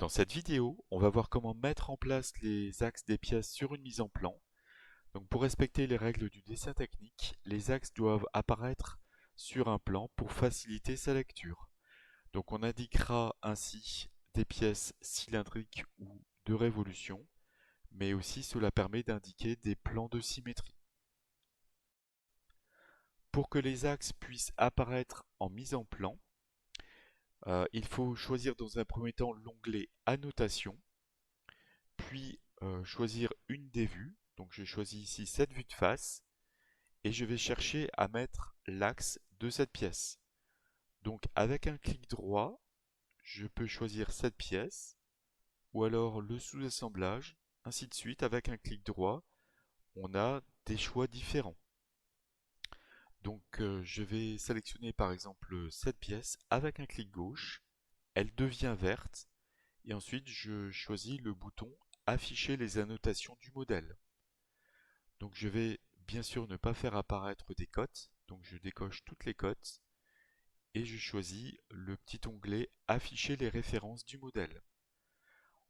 Dans cette vidéo, on va voir comment mettre en place les axes des pièces sur une mise en plan. Donc pour respecter les règles du dessin technique, les axes doivent apparaître sur un plan pour faciliter sa lecture. Donc on indiquera ainsi des pièces cylindriques ou de révolution, mais aussi cela permet d'indiquer des plans de symétrie. Pour que les axes puissent apparaître en mise en plan, il faut choisir dans un premier temps l'onglet Annotation, puis choisir une des vues. Donc je choisis ici cette vue de face et je vais chercher à mettre l'axe de cette pièce. Donc avec un clic droit, je peux choisir cette pièce ou alors le sous-assemblage, ainsi de suite. Avec un clic droit, on a des choix différents. Donc je vais sélectionner par exemple cette pièce avec un clic gauche, elle devient verte et ensuite je choisis le bouton Afficher les annotations du modèle. Donc je vais bien sûr ne pas faire apparaître des cotes, donc je décoche toutes les cotes et je choisis le petit onglet Afficher les références du modèle.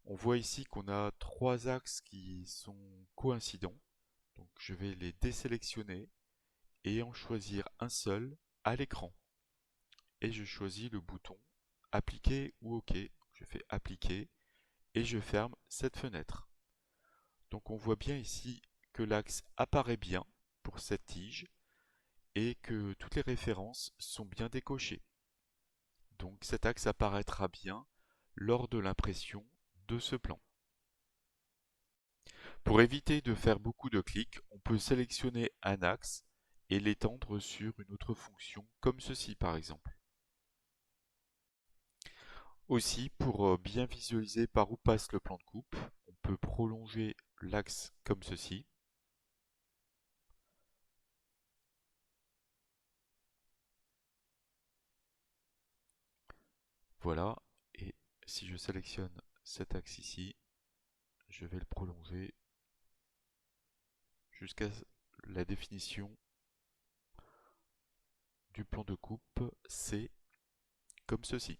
On voit ici qu'on a trois axes qui sont coïncidents, donc je vais les désélectionner et en choisir un seul à l'écran. Et je choisis le bouton Appliquer ou OK. Je fais Appliquer et je ferme cette fenêtre. Donc on voit bien ici que l'axe apparaît bien pour cette tige et que toutes les références sont bien décochées. Donc cet axe apparaîtra bien lors de l'impression de ce plan. Pour éviter de faire beaucoup de clics, on peut sélectionner un axe et l'étendre sur une autre fonction comme ceci par exemple. Aussi, pour bien visualiser par où passe le plan de coupe, on peut prolonger l'axe comme ceci. Voilà, et si je sélectionne cet axe ici, je vais le prolonger jusqu'à la définition du plan de coupe C comme ceci.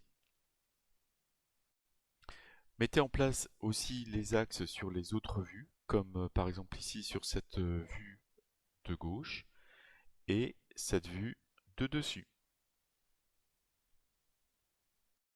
Mettez en place aussi les axes sur les autres vues, comme par exemple ici sur cette vue de gauche et cette vue de dessus.